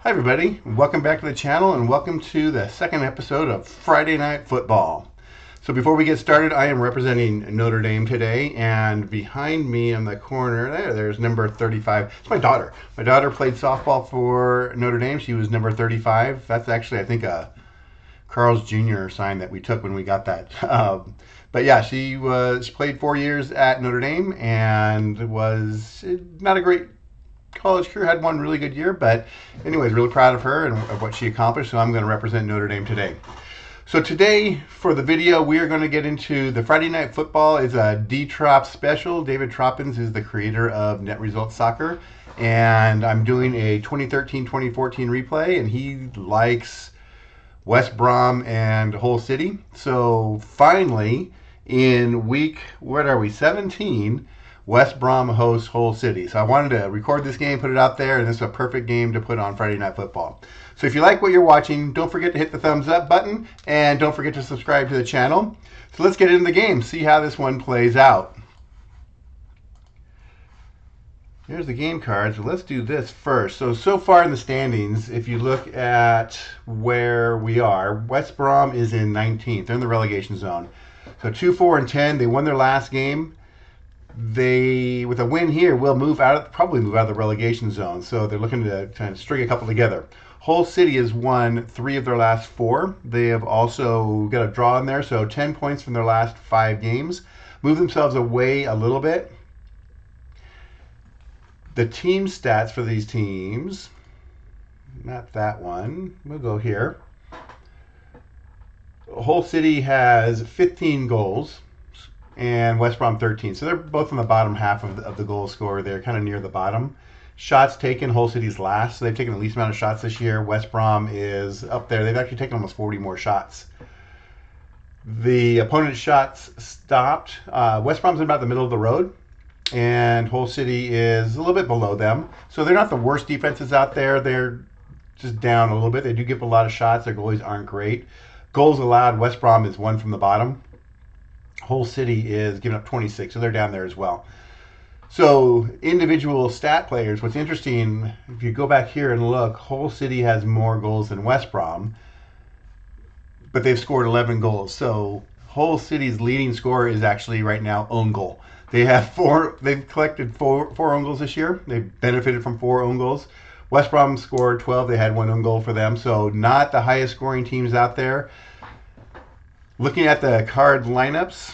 Hi everybody, welcome back to the channel and welcome to the second episode of Friday Night Football. So before we get started, I am representing Notre Dame today, and behind me in the corner there's number 35. It's my daughter. My daughter played softball for Notre Dame. She was number 35. That's actually, I think, a Carl's Jr. sign that we took when we got that. But yeah, she played 4 years at Notre Dame and was not a great college career, had one really good year, but anyways, really proud of her and of what she accomplished, so I'm going to represent Notre Dame today. So today, for the video, we are going to get into the Friday Night Football. Is a D-Trop special. David Troppins is the creator of Net Results Soccer, and I'm doing a 2013-2014 replay, and he likes West Brom and Hull City. So finally, in week, what are we, 17, West Brom hosts Hull City. So I wanted to record this game, put it out there, and this is a perfect game to put on Friday Night Football. So if you like what you're watching, don't forget to hit the thumbs up button, and don't forget to subscribe to the channel. So let's get into the game, see how this one plays out. Here's the game cards. Let's do this first. So far in the standings, if you look at where we are, West Brom is in 19th. They're in the relegation zone. So 2-4-10. They won their last game. They, with a win here, will probably move out of the relegation zone. So they're looking to kind of string a couple together. Hull City has won 3 of their last 4. They have also got a draw in there, so 10 points from their last 5 games. Move themselves away a little bit. The team stats for these teams, not that one, we'll go here. Hull City has 15 goals and West Brom 13. So they're both in the bottom half of the goal scorer. They're kind of near the bottom. Shots taken, Hull City's last. So they've taken the least amount of shots this year. West Brom is up there. They've actually taken almost 40 more shots. The opponent's shots stopped. West Brom's in about the middle of the road, and Hull City is a little bit below them. So they're not the worst defenses out there. They're just down a little bit. They do give a lot of shots. Their goalies aren't great. Goals allowed, West Brom is 1 from the bottom. Hull City is giving up 26, so they're down there as well. So individual stat players, what's interesting, if you go back here and look, Hull City has more goals than West Brom, but they've scored 11 goals. So Hull City's leading scorer is actually right now own goal. They've collected four own goals this year. They've benefited from 4 own goals. West Brom scored 12. They had 1 own goal for them. So not the highest scoring teams out there. Looking at the card lineups,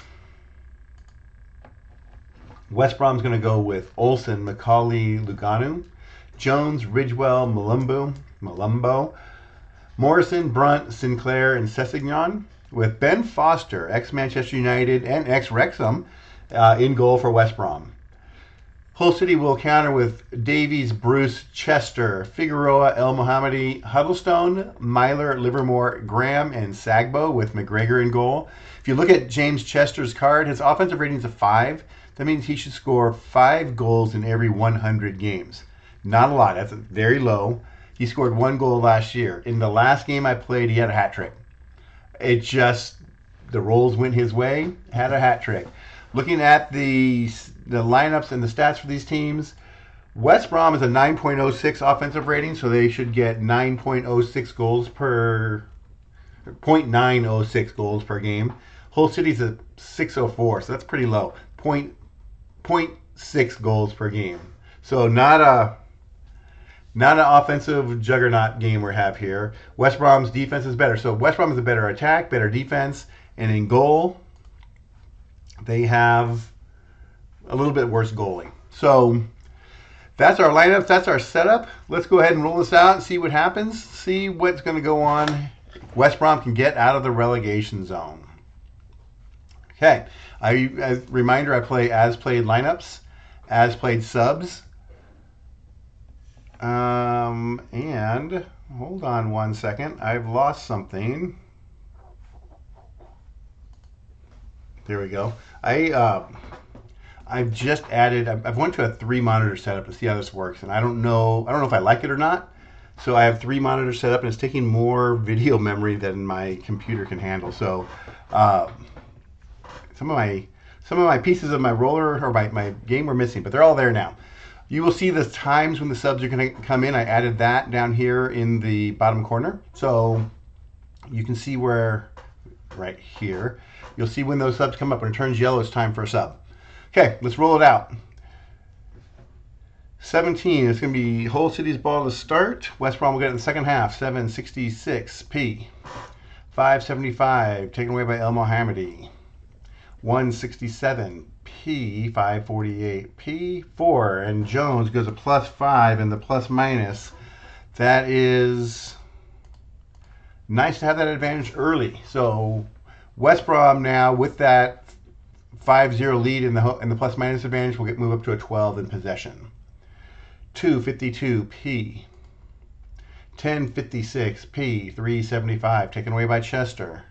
West Brom's going to go with Olsen, Macaulay, Luganu, Jones, Ridgewell, Malumbo, Morrison, Brunt, Sinclair, and Sessegnon, with Ben Foster, ex-Manchester United and ex-Wrexham, in goal for West Brom. Hull City will counter with Davies, Bruce, Chester, Figueroa, El Mohammadi, Huddlestone, Myler, Livermore, Graham, and Sagbo, with McGregor in goal. If you look at James Chester's card, his offensive rating is a 5. That means he should score 5 goals in every 100 games. Not a lot. That's very low. He scored 1 goal last year. In the last game I played, he had a hat trick. It just, the rolls went his way, had a hat trick. Looking at the lineups and the stats for these teams, West Brom is a 9.06 offensive rating, so they should get 9.06 goals per 0.906 goals per game. Hull City's a 604, so that's pretty low. 0.6 goals per game. So not an offensive juggernaut game we have here. West Brom's defense is better. So West Brom is a better attack, better defense, and in goal, they have a little bit worse goalie. So that's our lineups. That's our setup. Let's go ahead and roll this out and see what happens. See what's going to go on. West Brom can get out of the relegation zone. Okay. As a reminder, I play as played lineups, as played subs. And hold on one second. I've lost something. There we go. I've just added, I've went to a 3 monitor setup to see how this works, and I don't know if I like it or not. So I have 3 monitors set up, and it's taking more video memory than my computer can handle. So some of my pieces of my roller or my game were missing, but they're all there now. You will see the times when the subs are going to come in. I added that down here in the bottom corner. So you can see where, right here, you'll see when those subs come up. When it turns yellow, it's time for a sub. Okay, let's roll it out. 17, it's going to be Hull City's ball to start. West Brom will get it in the second half. 766, P. 575, taken away by El Mohammadi. 167, P. 548, P. 4, and Jones goes a +5 in the plus minus. That is nice to have that advantage early. So West Brom now with that 5-0 lead in the plus minus advantage will move up to a 12 in possession. 252 P. 1056 P. 375 taken away by Chester.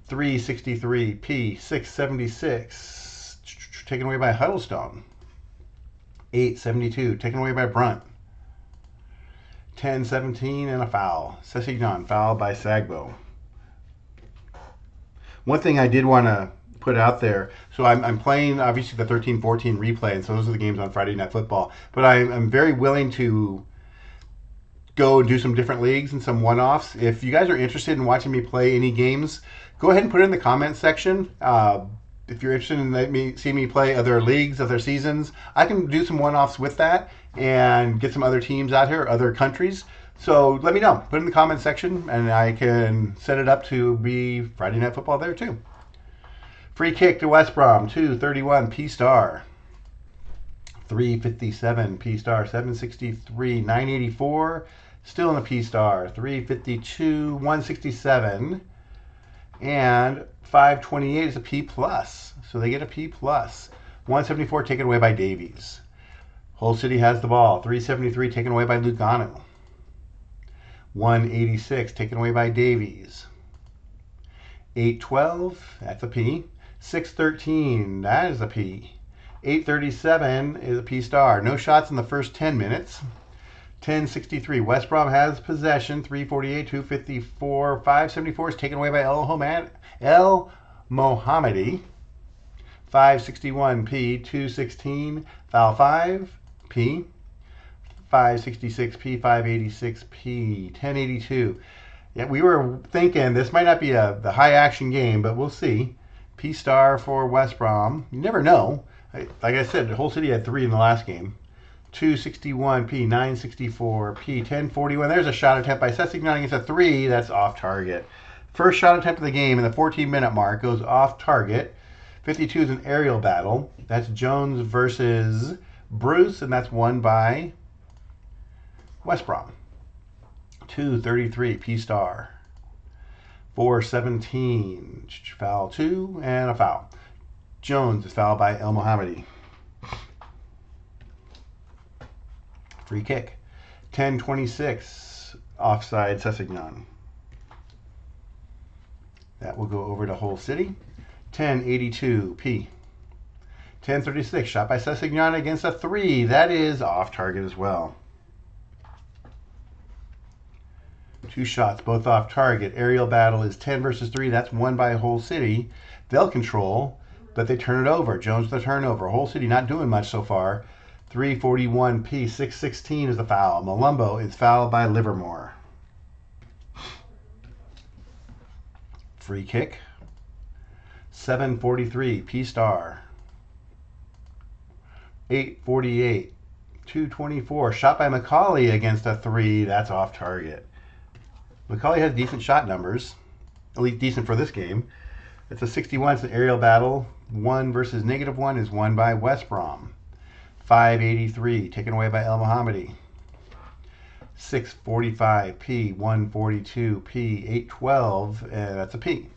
363 P. 676 taken away by Huddlestone. 872 taken away by Brunt. 10-17 and a foul. Sessignon foul by Sagbo. One thing I did want to put out there, so I'm playing obviously the 13-14 replay, and so those are the games on Friday Night Football, but I'm very willing to go and do some different leagues and some one-offs. If you guys are interested in watching me play any games, go ahead and put it in the comments section. If you're interested in seeing me play other leagues, other seasons, I can do some one-offs with that and get some other teams out here, other countries. So let me know. Put it in the comments section, and I can set it up to be Friday Night Football there too. Free kick to West Brom, 231 P star. 357 P star, 763, 984, still in a P star, 352, 167, and 528 is a P plus. So they get a P plus. 174 taken away by Davies. Hull City has the ball. 373 taken away by Lugano. 186 taken away by Davies. 812, that's a P. 613, that is a P. 837 is a P star. No shots in the first 10 minutes. 1063, West Brom has possession. 348, 254, 574 is taken away by El Mohammadi. 561 P, 216, foul 5 P. 566 P, 586 P, 1082. Yeah, we were thinking this might not be the high action game, but we'll see. P star for West Brom. You never know. Like I said, the Hull City had 3 in the last game. 261 P, 964 P, 1041. There's a shot attempt by Sessignon against a 3. That's off target. First shot attempt of the game in the 14-minute mark goes off target. 52 is an aerial battle. That's Jones versus Bruce, and that's won by West Brom. 233 P star. 417 foul 2 and a foul. Jones is fouled by El Mohammadi. Free kick. 1026 offside Sessignon. That will go over to Hull City. 1082 P. 1036 shot by Sessignon against a 3. That is off target as well. 2 shots, both off target. Aerial battle is 10 versus 3. That's won by Hull City. They'll control, but they turn it over. Jones the turnover. Hull City not doing much so far. 341 P. 616 is the foul. Malumbo is fouled by Livermore. Free kick. 743 P star. 848. 224. Shot by Macaulay against a 3. That's off target. Macaulay has decent shot numbers, at least decent for this game. It's a 61. It's an aerial battle. 1 versus -1 is won by West Brom. 583 taken away by El Mohammadi. 645 P. 142 P. 812, that's a P.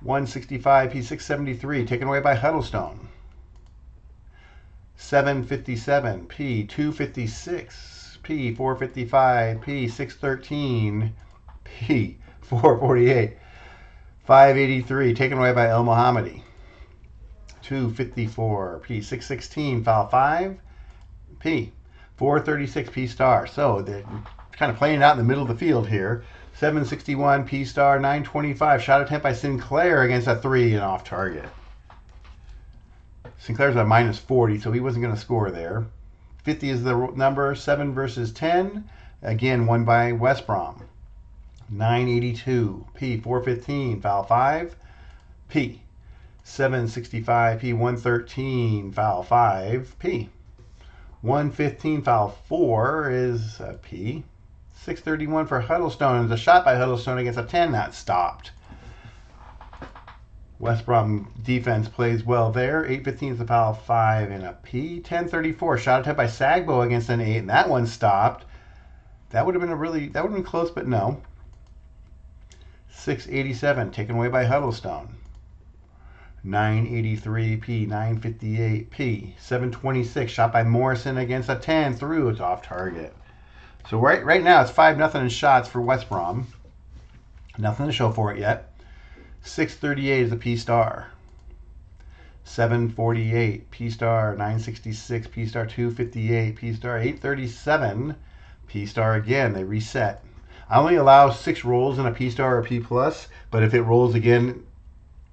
165 P. 673 taken away by Huddlestone. 757 P. 256 P. 455 P. 613 P. 448. 583 taken away by El Mohammadi. 254 P. 616 foul 5 P. 436 P star. So they're kind of playing it out in the middle of the field here. 761 P star. 925 shot attempt by Sinclair against a 3 and off target. Sinclair's at -40, so he wasn't going to score there. 50 is the number. 7 versus 10. Again, won by West Brom. 982. P. 415. Foul 5. P. 765. P. 113. Foul 5. P. 115. Foul 4 is a P. 631 for Huddlestone. It's a shot by Huddlestone against a 10. That stopped. West Brom defense plays well there. 8:15 is the foul 5 and a P. 10:34 shot attempt by Sagbo against an 8, and that one stopped. That would have been close, but no. 6:87 taken away by Huddlestone. 9:83 P. 9:58 P. 7:26 shot by Morrison against a 10 through. It's off target. So right now it's 5-0 in shots for West Brom. Nothing to show for it yet. 6:38 is a P star. 7:48 P star. 9:66 P star. 2:58 P star. 8:37 P star again. They reset. I only allow 6 rolls in a P star or P plus, but if it rolls again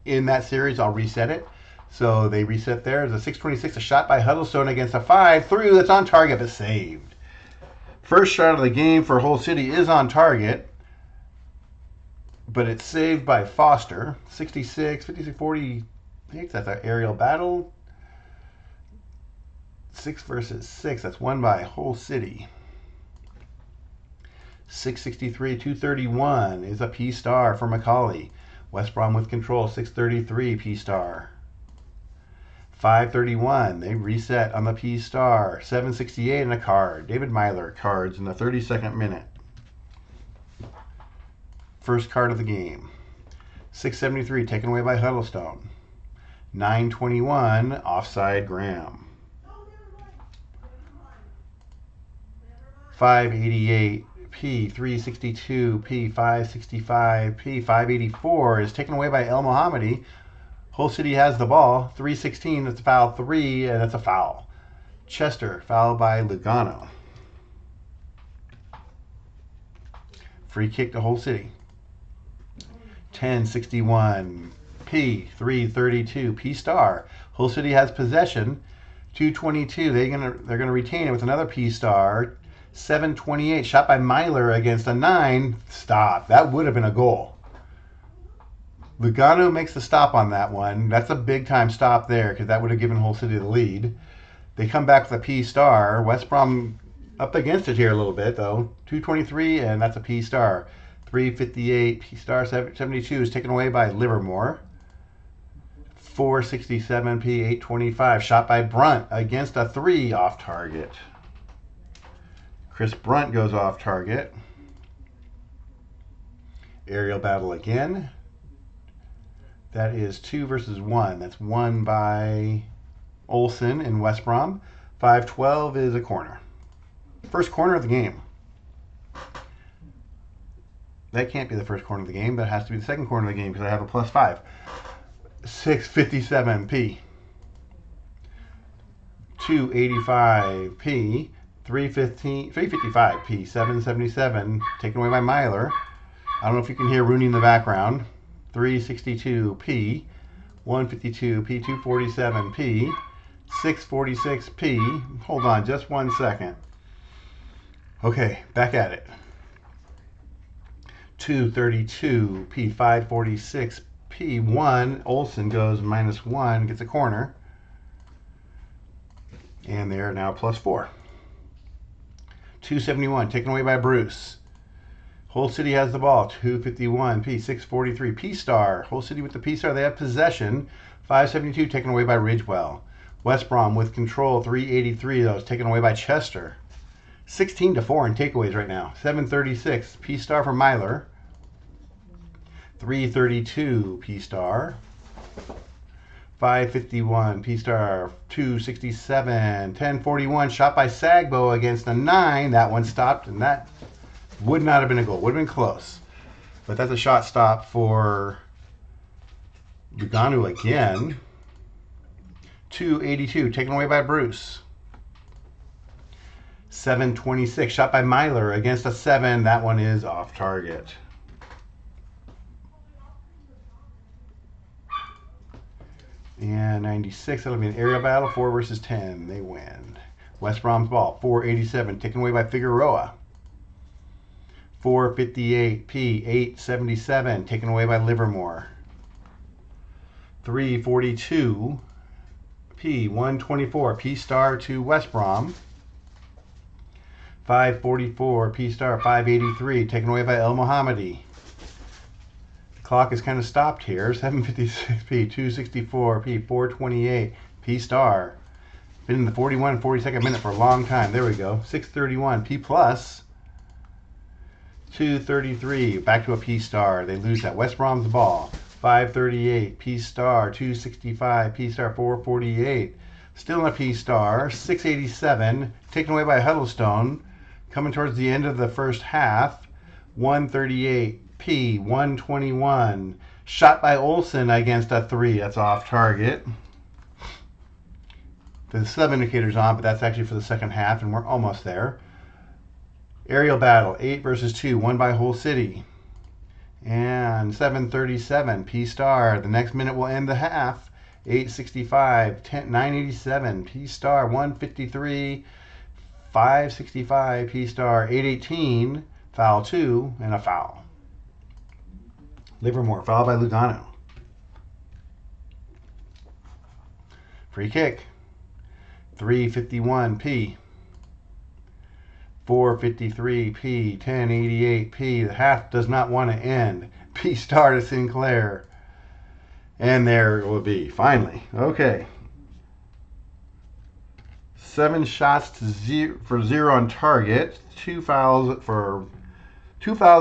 in that series, I'll reset it. So they reset there. There's a 6:26, a shot by Huddlestone against a 5 through. That's on target but saved. First shot of the game for Hull City is on target, but it's saved by Foster. 66, 56, 46. That's an aerial battle. 6 versus 6. That's won by Hull City. 663, 231 is a P star for Macaulay. West Brom with control. 633 P star. 5:31. They reset on the P star. 7:68 and a card. David Myler cards in the 32nd minute. First card of the game. 6:73 taken away by Huddlestone. 9:21 offside Graham. 5:88 P. 3:62 P. 5:65 P. 5:84 is taken away by El Mohammadi. Hull City has the ball. 3:16, that's a foul 3, and that's a foul. Chester, fouled by Lugano. Free kick to Hull City. 10:61 P. 3:32 P star. Hull City has possession. 2:22. They're gonna retain it with another P star. 7:28 shot by Myler against a 9. Stop. That would have been a goal. Lugano makes the stop on that one. That's a big time stop there because that would have given Hull City the lead. They come back with a P star. West Brom up against it here a little bit though. 2:23 and that's a P star. 3:58 P star. 72 is taken away by Livermore. 4:67 P. 8:25 shot by Brunt against a 3 off target. Chris Brunt goes off target. Aerial battle again. That is 2 versus 1. That's won by Olsen in West Brom. 5:12 is a corner. First corner of the game. That can't be the first corner of the game, but it has to be the second corner of the game because I have a +5. 6:57 P. 2:85 P. 3:55 P. 7:77 taken away by Myler. I don't know if you can hear Rooney in the background. 3:62 P. 1:52 P. 2:47 P. 6:46 P. Hold on just 1 second. Okay, back at it. 2:32 P. 5:46 P. 1. Olsen goes -1, gets a corner. And they're now +4. 2:71 taken away by Bruce. Hull City has the ball. 2:51 P. 6:43 P star. Hull City with the P star. They have possession. 5:72 taken away by Ridgewell. West Brom with control. 3:83 though. It's taken away by Chester. 16-4 in takeaways right now. 7:36 P star for Myler. 3:32 P star. 5:51 P star. 2:67. 10:41 shot by Sagbo against a 9. That one stopped, and that would not have been a goal. Would have been close. But that's a shot stop for Lugano again. 2:82 taken away by Bruce. 7:26 shot by Myler against a 7. That one is off target. And 96, that'll be an aerial battle. 4 versus 10. They win. West Brom's ball. 487 taken away by Figueroa. 458 P. 877 taken away by Livermore. 342 P. 124 P star to West Brom. 544 P star. 583 taken away by El Mohammadi. The clock is kind of stopped here. 756 P. 264 P. 428 P star. Been in the 41 and 42nd minute for a long time. There we go. 631 P plus. 233 back to a P star. They lose that. West Brom's ball. 538 P star. 265 P star. 448 still in a P star. 687 taken away by Huddlestone. Coming towards the end of the first half. 138 P. 121 shot by Olsen against a 3. That's off target. The sub indicator's on, but that's actually for the second half, and we're almost there. Aerial battle, 8 versus 2, won by Hull City. And 737, P star. The next minute will end the half. 865, 987, P star. 153, 565, P star. 818, foul 2, and a foul. Livermore, foul by Lugano. Free kick. 351 P. 453 P. 1088 P. The half does not want to end. P star to Sinclair. And there it will be, finally. Okay. 7 shots to 0 for 0 on target. 2 fouls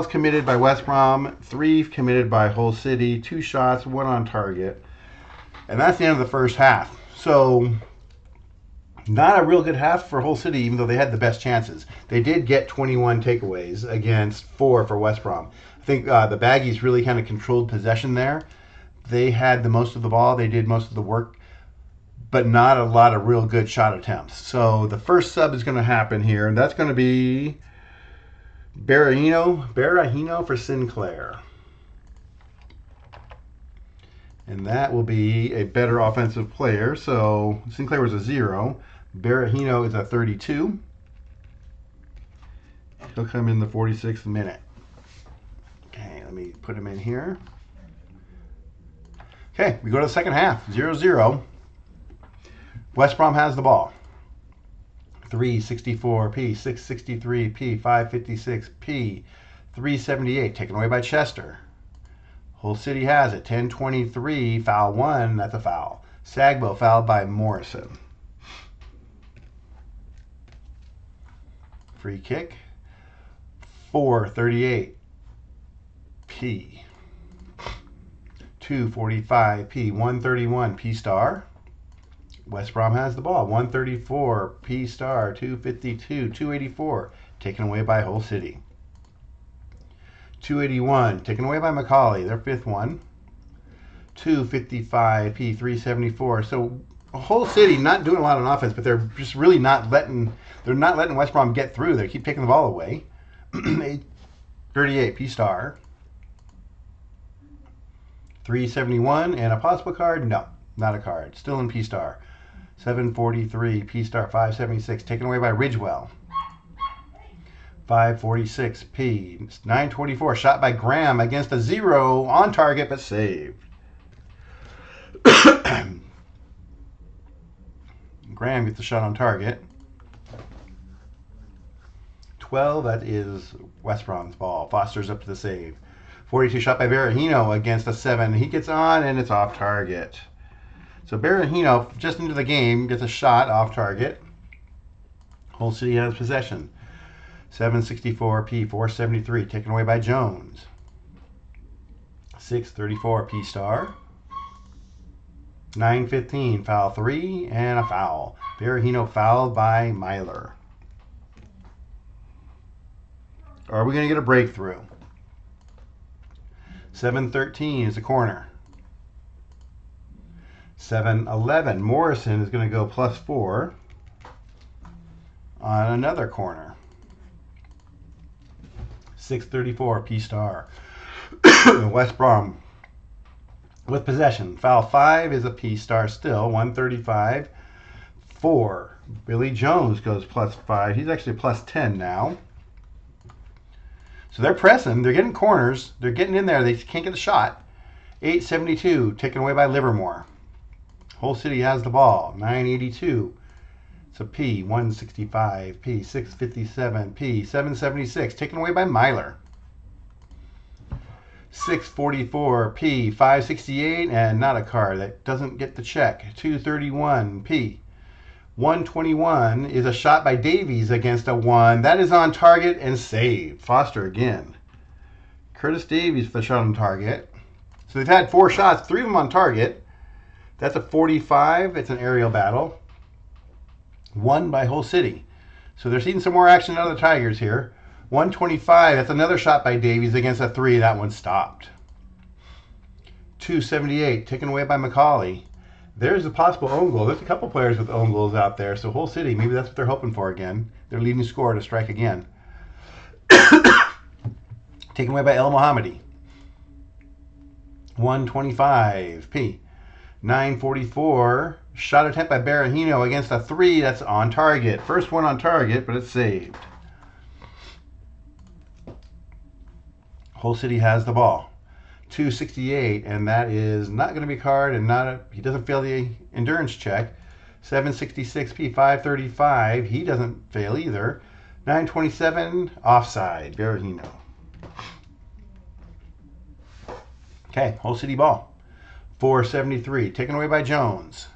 committed by West Brom, 3 committed by Hull City, 2 shots, 1 on target. And that's the end of the first half. So not a real good half for Hull City, even though they had the best chances. They did get 21 takeaways against 4 for West Brom. I think the Baggies really kind of controlled possession there. They had the most of the ball. They did most of the work, but not a lot of real good shot attempts. So the first sub is going to happen here, and that's going to be Berahino for Sinclair. And that will be a better offensive player. So Sinclair was a 0. Berahino is a 32. He'll come in the 46th minute. Okay, let me put him in here. Okay, we go to the second half. 0-0. West Brom has the ball. 364 P, 663 P, 556 P, 378 taken away by Chester. Hull City has it. 10-23, foul 1. That's a foul. Sagbo fouled by Morrison. Free kick. 438 P. 245 P. 131 P star. West Brom has the ball. 134 P star. 252. 284 taken away by Hull City. 281 taken away by Macaulay, their 5th one. 255 P. 374. So Hull City not doing a lot on offense, but they're just really not letting West Brom get through. They keep taking the ball away. 38 P star. 371 and a possible card? No, not a card. Still in P star. 743 P star. 576 taken away by Ridgewell. 546 P. 924 shot by Graham against a 0 on target but saved. Graham gets the shot on target. 12, that is West Brom's ball. Foster's up to the save. 42 shot by Berahino against a 7. He gets on and it's off target. So Berahino, just into the game, gets a shot off target. Hull City has possession. 764 P. 473 taken away by Jones. 634 P star. 915 foul 3 and a foul. Berahino fouled by Myler. Are we going to get a breakthrough? 713 is a corner. 711 Morrison is going to go +4 on another corner. 634 P star. West Brom with possession. Foul 5 is a P star still. 135 4 Billy Jones goes +5. He's actually +10 now. So they're pressing. They're getting corners. They're getting in there. They can't get a shot. 872 taken away by Livermore. Hull City has the ball. 982. It's a P. 165. P. 657. P. 776 taken away by Myler. 644. P. 568 and not a card. That doesn't get the check. 231. P. 121 is a shot by Davies against a 1. That is on target and saved. Foster again. Curtis Davies for the shot on target. So they've had 4 shots, 3 of them on target. That's a 45. It's an aerial battle. 1 by Hull City. So they're seeing some more action out of the Tigers here. 125. That's another shot by Davies against a 3. That one stopped. 278 taken away by McCauley. There's a possible own goal. There's a couple players with own goals out there. So Hull City, maybe that's what they're hoping for again. Their leading scorer to strike again. Taken away by El Mohammadi. 125. P. 944. Shot attempt by Berahino against a 3. That's on target. First one on target, but it's saved. Hull City has the ball. 268, and that is not going to be a card, and he doesn't fail the endurance check. 766 P. 535. He doesn't fail either. 927. Offside. Berahino. Okay, Hull City ball. 473. Taken away by Jones.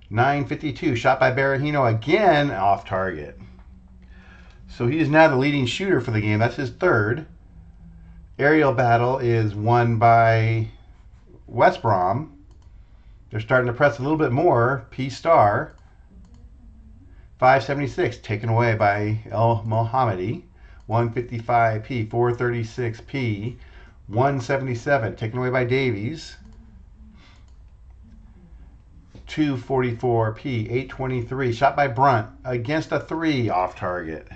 952. Shot by Berahino again off target. So he is now the leading shooter for the game. That's his 3rd. Aerial battle is won by West Brom. They're starting to press a little bit more. P star. 576 taken away by El Mohammadi. 155 P. 436 P. 177 taken away by Davies. 244 P. 823 shot by Brunt against a 3 off target.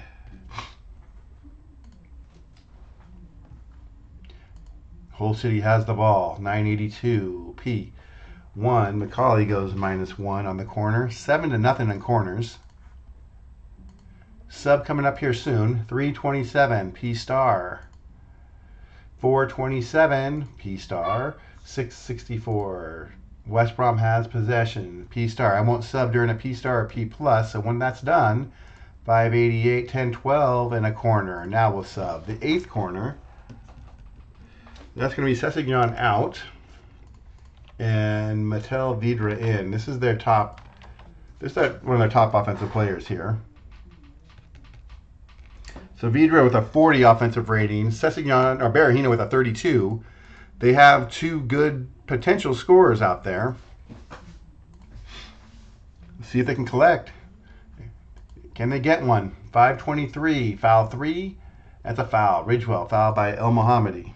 Hull City has the ball. 982 P. 1. McCauley goes -1 on the corner. 7-0 in corners. Sub coming up here soon. 327 P star. 427 P star. 664. West Brom has possession. P star. I won't sub during a P star or P plus. So when that's done, 588, 10-12 and a corner. Now we'll sub. The 8th corner. That's going to be Sessignon out and Mattel Vidra in. This is their top. This is one of their top offensive players here. So Vidra with a 40 offensive rating, Sessignon or Berahino with a 32. They have 2 good potential scorers out there. Let's see if they can collect. Can they get one? 523, foul 3. That's a foul. Ridgewell, foul by El Mohammadi.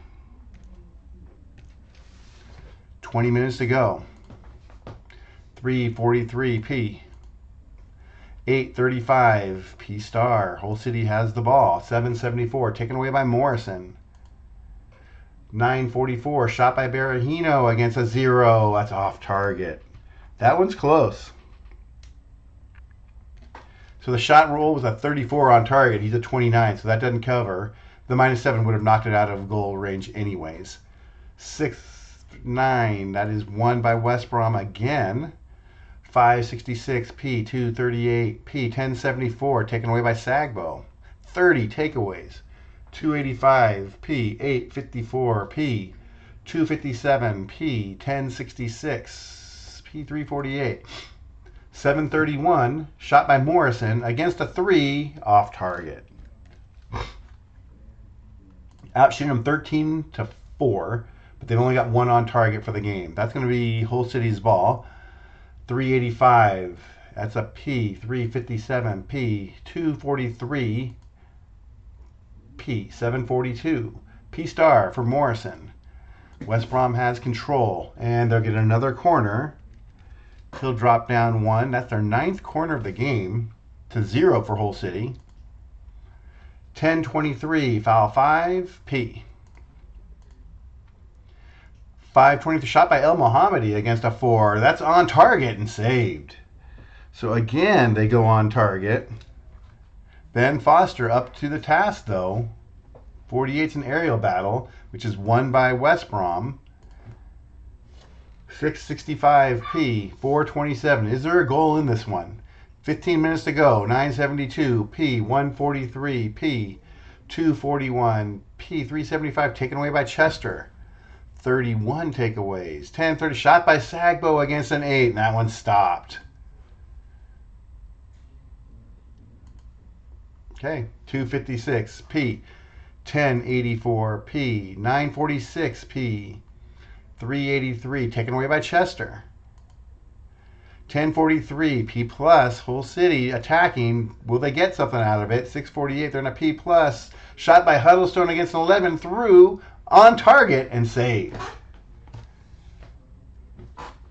20 minutes to go. 343 P. 835 P star. Hull City has the ball. 774 taken away by Morrison. 944 shot by Berahino against a 0. That's off target. That one's close. So the shot roll was a 34 on target. He's a 29, so that doesn't cover. The -7 would have knocked it out of goal range anyways. 6-9. That is won by West Brom again. 566 P. 238 P. 1074 taken away by Sagbo. 30 takeaways. 285 P. 854 P. 257 P. 1066 P. 348. 731 shot by Morrison against a 3 off target. Outshooting them 13-4, but they've only got 1 on target for the game. That's going to be Hull City's ball. 385. That's a P. 357 P. 243 P. 742 P star for Morrison. West Brom has control, and they'll get another corner. He'll drop down 1. That's their 9th corner of the game to 0 for Hull City. 10-23, foul 5, P. 5-23 shot by El Mohammadi against a 4. That's on target and saved. So again, they go on target. Ben Foster up to the task, though. 48's an aerial battle, which is won by West Brom. 665p, 427. Is there a goal in this one? 15 minutes to go. 972p, 143p, 241p, 375 taken away by Chester. 31 takeaways. 10-30 shot by Sagbo against an 8, and that one stopped. Okay, 256p, 1084p, 946p, 383 taken away by Chester. 1043 P plus, Hull City attacking. Will they get something out of it? 648, they're in a P plus. Shot by Huddlestone against 11, through on target and save.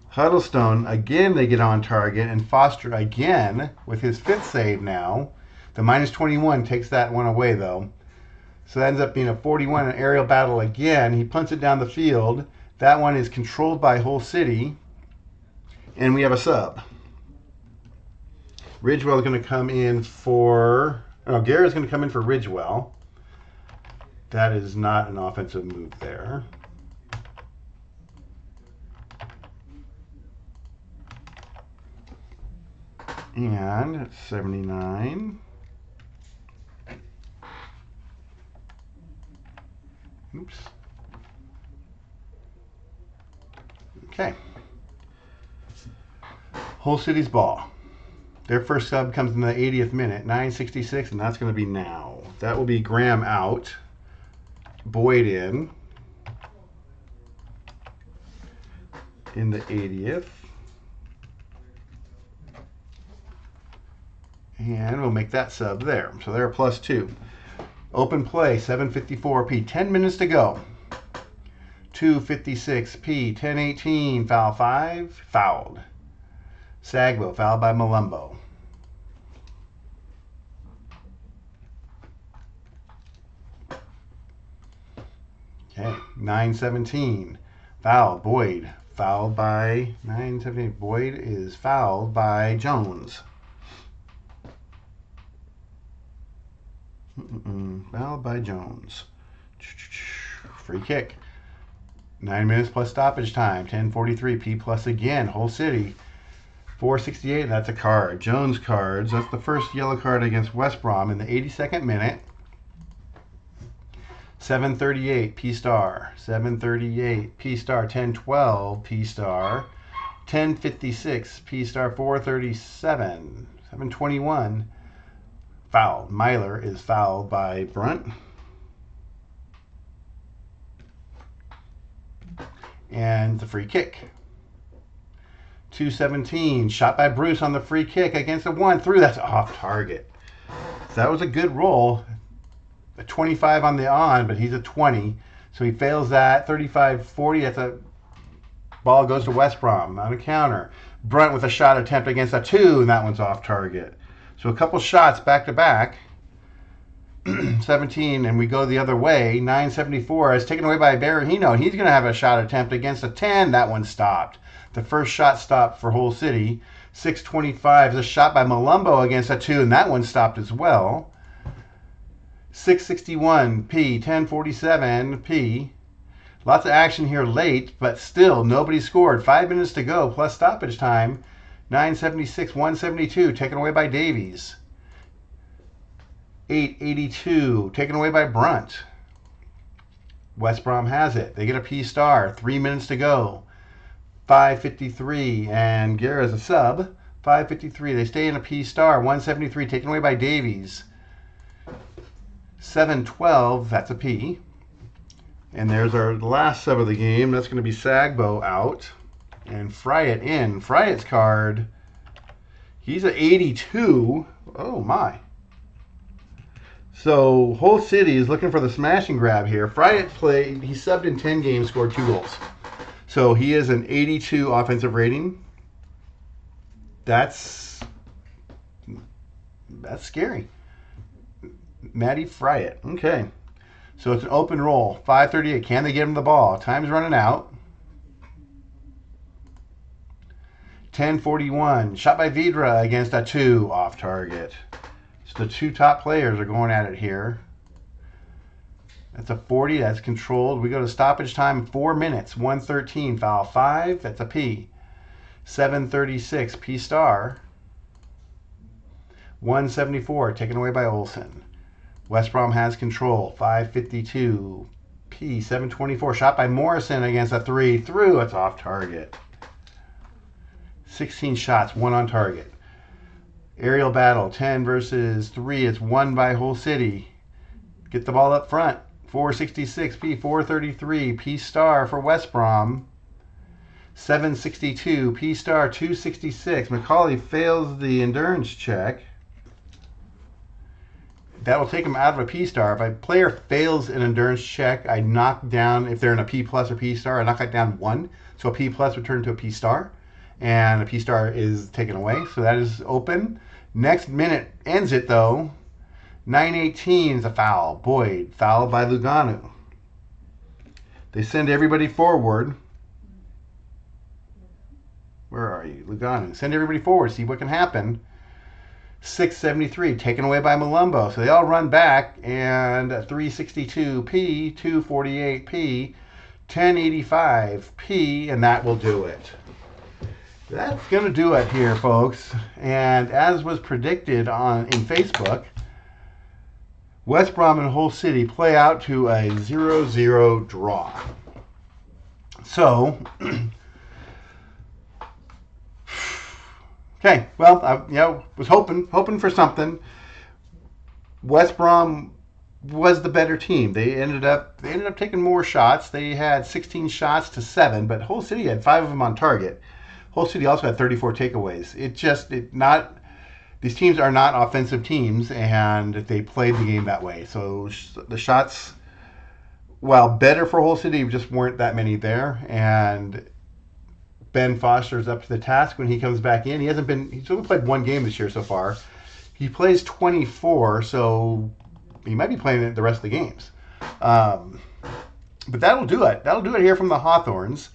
Huddlestone again, they get on target, and Foster again with his 5th save now. The minus 21 takes that one away though. So that ends up being a 41, an aerial battle again. He punts it down the field. That one is controlled by Hull City. And we have a sub. Ridgewell is going to come in for... Oh, Guerra's going to come in for Ridgewell. That is not an offensive move there. And it's 79. Oops. Okay. Hull City's ball. Their first sub comes in the 80th minute, 9:66, and that's going to be now. That will be Graham out, Boyd in the 80th. And we'll make that sub there. So they're a +2. Open play, 7:54p, 10 minutes to go. 2:56p, 10:18, foul 5, fouled. Sagbo, fouled by Malumbo. Okay, 9:17, fouled, Boyd. Fouled by 9:17, Boyd is fouled by Jones. Fouled by Jones. Free kick. 9 minutes plus stoppage time. 10:43, P plus again. Hull City. 4:68, that's a card. Jones cards. That's the first yellow card against West Brom in the 82nd minute. 7:38, P star. 7:38, P star. 10:12, P star. 10:56, P star. 4:37. 7:21. Fouled. Myler is fouled by Brunt. And the free kick. 2:17, shot by Bruce on the free kick against a 1 through. That's off target. So that was a good roll. A 25 on the on, but he's a 20. So he fails that. 35-40, that's a ball goes to West Brom on a counter. Brunt with a shot attempt against a 2, and that one's off target. So a couple shots back to back. 17, and we go the other way. 9:74 is taken away by Berahino. He's going to have a shot attempt against a 10. That one stopped. The first shot stopped for Hull City. 6:25 is a shot by Malumbo against a 2, and that one stopped as well. 6:61 P, 10:47 P. Lots of action here late, but still nobody scored. 5 minutes to go plus stoppage time. 9:76, 172 taken away by Davies. 8:82 taken away by Brunt. West Brom has it. They get a P star. 3 minutes to go. 5:53 and Guerra's a sub. 5:53. They stay in a P star. 173 taken away by Davies. 7:12. That's a P. And there's our last sub of the game. That's going to be Sagbo out and Fryatt in. Fryatt's card. He's an 82. Oh my. So Hull City is looking for the smash and grab here. Fryatt played, he subbed in 10 games, scored 2 goals. So he is an 82 offensive rating. That's scary. Matty Fryatt. Okay. So it's an open roll. 5:38. Can they get him the ball? Time's running out. 10:41. Shot by Vidra against a 2 off target. So the two top players are going at it here. That's a 40. That's controlled. We go to stoppage time, 4 minutes. 113. Foul 5. That's a P. 7:36. P star. 174. Taken away by Olsen. West Brom has control. 5:52. P. 7:24. Shot by Morrison against a 3. Through. It's off target. 16 shots. 1 on target. Aerial battle. 10 versus 3. It's won by Hull City. Get the ball up front. 466. P. 433. P star for West Brom. 762. P star 266. Macaulay fails the endurance check. That will take him out of a P star. If a player fails an endurance check, I knock down, if they're in a P plus or P star, I knock it down 1. So a P plus would turn to a P star. And a P star is taken away. So that is open. Next minute ends it though. 9:18 is a foul. Boyd, fouled by Lugano. They send everybody forward. Where are you? Lugano. Send everybody forward. See what can happen. 6:73, taken away by Malumbo. So they all run back, and 362 P, 248 P, 1085 P, and that will do it. That's going to do it here, folks. And as was predicted in Facebook, West Brom and Hull City play out to a 0-0 draw. So, okay, well, I was hoping for something. West Brom was the better team. They ended up taking more shots. They had 16 shots to 7, but Hull City had 5 of them on target. Hull City also had 34 takeaways. These teams are not offensive teams, and they played the game that way. So the shots, while better for Hull City, just weren't that many there. And Ben Foster's up to the task when he comes back in. He's only played 1 game this year so far. He plays 24, so he might be playing the rest of the games. But that'll do it. That'll do it here from the Hawthorns.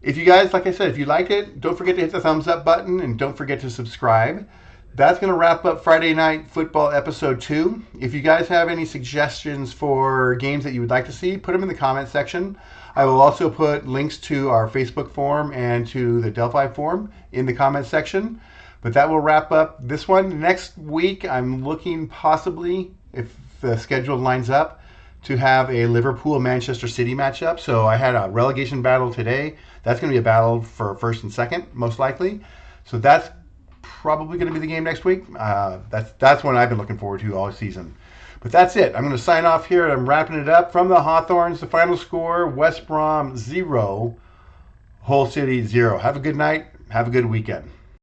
If you guys, like I said, if you liked it, don't forget to hit the thumbs up button and don't forget to subscribe. That's going to wrap up Friday Night Football Episode 2. If you guys have any suggestions for games that you would like to see, put them in the comment section. I will also put links to our Facebook forum and to the Delphi forum in the comment section. But that will wrap up this one. Next week, I'm looking possibly, if the schedule lines up, to have a Liverpool-Manchester City matchup. So I had a relegation battle today. That's going to be a battle for first and second, most likely. So that's probably going to be the game next week. That's one I've been looking forward to all season. But that's it. I'm going to sign off here. I'm wrapping it up. From the Hawthorns, the final score, West Brom 0, Hull City 0. Have a good night. Have a good weekend.